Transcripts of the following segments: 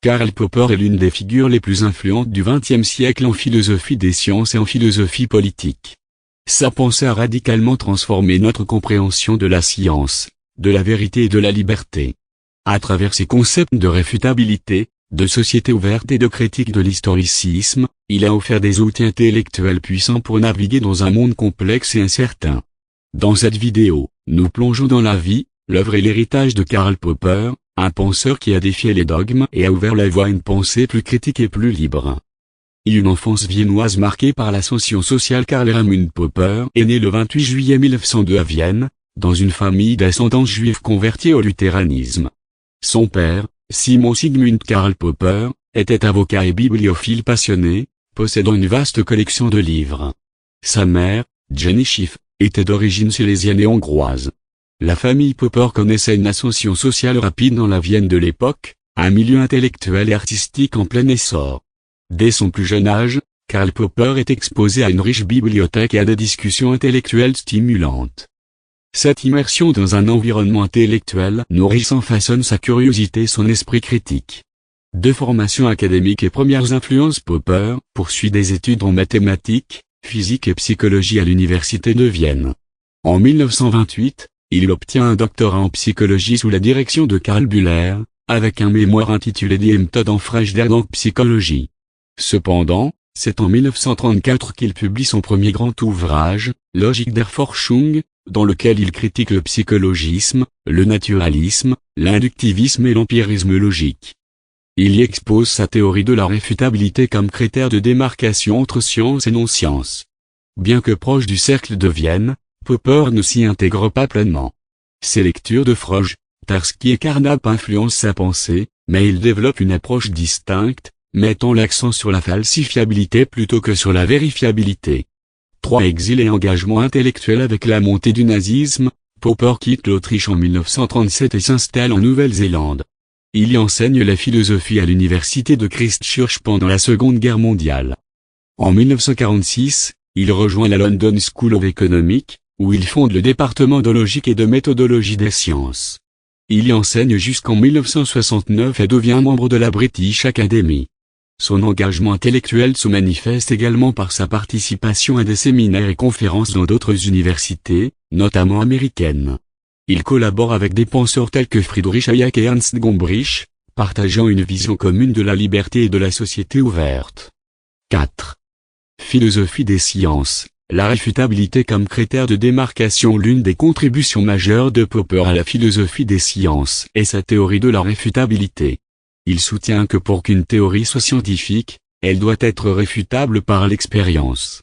Karl Popper est l'une des figures les plus influentes du XXe siècle en philosophie des sciences et en philosophie politique. Sa pensée a radicalement transformé notre compréhension de la science, de la vérité et de la liberté. À travers ses concepts de réfutabilité, de société ouverte et de critique de l'historicisme, il a offert des outils intellectuels puissants pour naviguer dans un monde complexe et incertain. Dans cette vidéo, nous plongeons dans la vie, l'œuvre et l'héritage de Karl Popper, un penseur qui a défié les dogmes et a ouvert la voie à une pensée plus critique et plus libre. Une enfance viennoise marquée par l'ascension sociale. Karl Raimund Popper est né le 28 juillet 1902 à Vienne, dans une famille d'ascendance juive convertie au luthéranisme. Son père, Simon Sigmund Karl Popper, était avocat et bibliophile passionné, possédant une vaste collection de livres. Sa mère, Jenny Schiff, était d'origine silésienne et hongroise. La famille Popper connaissait une ascension sociale rapide dans la Vienne de l'époque, un milieu intellectuel et artistique en plein essor. Dès son plus jeune âge, Karl Popper est exposé à une riche bibliothèque et à des discussions intellectuelles stimulantes. Cette immersion dans un environnement intellectuel nourrissant façonne sa curiosité et son esprit critique. De formation académique et premières influences, Popper poursuit des études en mathématiques, physique et psychologie à l'université de Vienne. En 1928, il obtient un doctorat en psychologie sous la direction de Karl Bühler, avec un mémoire intitulé Die Methode en Psychologie. Cependant, c'est en 1934 qu'il publie son premier grand ouvrage, Logik der Forschung, dans lequel il critique le psychologisme, le naturalisme, l'inductivisme et l'empirisme logique. Il y expose sa théorie de la réfutabilité comme critère de démarcation entre science et non-science. Bien que proche du cercle de Vienne, Popper ne s'y intègre pas pleinement. Ses lectures de Freud, Tarski et Carnap influencent sa pensée, mais il développe une approche distincte, mettant l'accent sur la falsifiabilité plutôt que sur la vérifiabilité. 3. Exil et engagement intellectuel. Avec la montée du nazisme, Popper quitte l'Autriche en 1937 et s'installe en Nouvelle-Zélande. Il y enseigne la philosophie à l'université de Christchurch pendant la Seconde Guerre mondiale. En 1946, il rejoint la London School of Economics, où il fonde le département de logique et de méthodologie des sciences. Il y enseigne jusqu'en 1969 et devient membre de la British Academy. Son engagement intellectuel se manifeste également par sa participation à des séminaires et conférences dans d'autres universités, notamment américaines. Il collabore avec des penseurs tels que Friedrich Hayek et Ernst Gombrich, partageant une vision commune de la liberté et de la société ouverte. 4. Philosophie des sciences. La réfutabilité comme critère de démarcation. L'une des contributions majeures de Popper à la philosophie des sciences est sa théorie de la réfutabilité. Il soutient que pour qu'une théorie soit scientifique, elle doit être réfutable par l'expérience.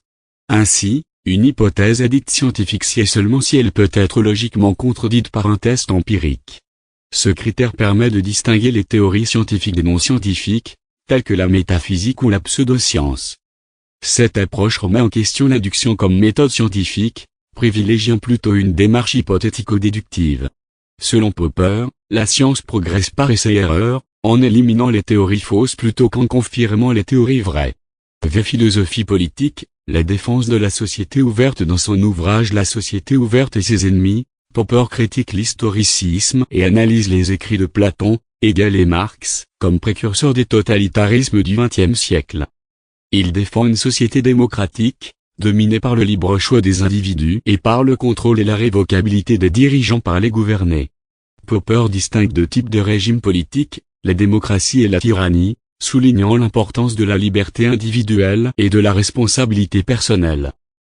Ainsi, une hypothèse est dite scientifique si et seulement si elle peut être logiquement contredite par un test empirique. Ce critère permet de distinguer les théories scientifiques des non scientifiques, telles que la métaphysique ou la pseudoscience. Cette approche remet en question l'induction comme méthode scientifique, privilégiant plutôt une démarche hypothético-déductive. Selon Popper, la science progresse par essai-erreur, en éliminant les théories fausses plutôt qu'en confirmant les théories vraies. V. Philosophie politique, la défense de la société ouverte. Dans son ouvrage La société ouverte et ses ennemis, Popper critique l'historicisme et analyse les écrits de Platon, Hegel et Marx, comme précurseurs des totalitarismes du XXe siècle. Il défend une société démocratique, dominée par le libre choix des individus et par le contrôle et la révocabilité des dirigeants par les gouvernés. Popper distingue deux types de régimes politiques, la démocratie et la tyrannie, soulignant l'importance de la liberté individuelle et de la responsabilité personnelle.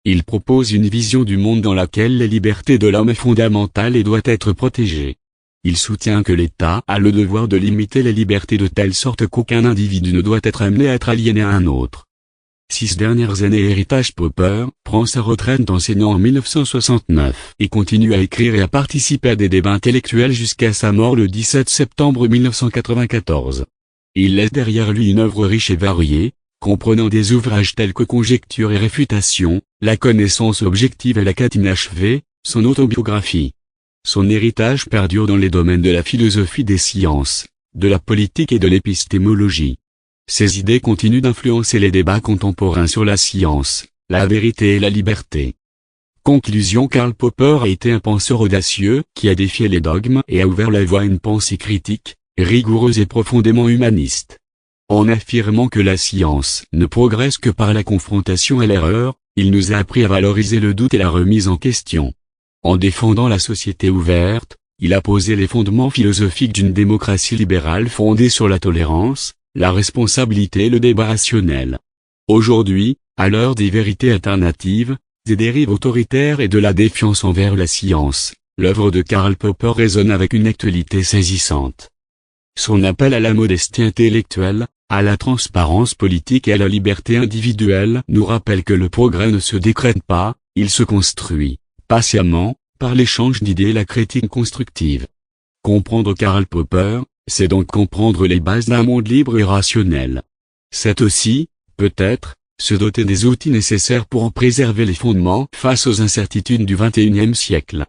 Il propose une vision du monde dans laquelle la liberté de l'homme est fondamentale et doit être protégée. Il soutient que l'État a le devoir de limiter les libertés de telle sorte qu'aucun individu ne doit être amené à être aliéné à un autre. 6 dernières années. Héritage. Popper prend sa retraite d'enseignant en 1969 et continue à écrire et à participer à des débats intellectuels jusqu'à sa mort le 17 septembre 1994. Il laisse derrière lui une œuvre riche et variée, comprenant des ouvrages tels que Conjecture et réfutation, La connaissance objective et la quête inachevée, son autobiographie. Son héritage perdure dans les domaines de la philosophie des sciences, de la politique et de l'épistémologie. Ses idées continuent d'influencer les débats contemporains sur la science, la vérité et la liberté. Conclusion. Karl Popper a été un penseur audacieux qui a défié les dogmes et a ouvert la voie à une pensée critique, rigoureux et profondément humaniste. En affirmant que la science ne progresse que par la confrontation à l'erreur, il nous a appris à valoriser le doute et la remise en question. En défendant la société ouverte, il a posé les fondements philosophiques d'une démocratie libérale fondée sur la tolérance, la responsabilité et le débat rationnel. Aujourd'hui, à l'heure des vérités alternatives, des dérives autoritaires et de la défiance envers la science, l'œuvre de Karl Popper résonne avec une actualité saisissante. Son appel à la modestie intellectuelle, à la transparence politique et à la liberté individuelle nous rappelle que le progrès ne se décrète pas, il se construit, patiemment, par l'échange d'idées et la critique constructive. Comprendre Karl Popper, c'est donc comprendre les bases d'un monde libre et rationnel. C'est aussi, peut-être, se doter des outils nécessaires pour en préserver les fondements face aux incertitudes du XXIe siècle.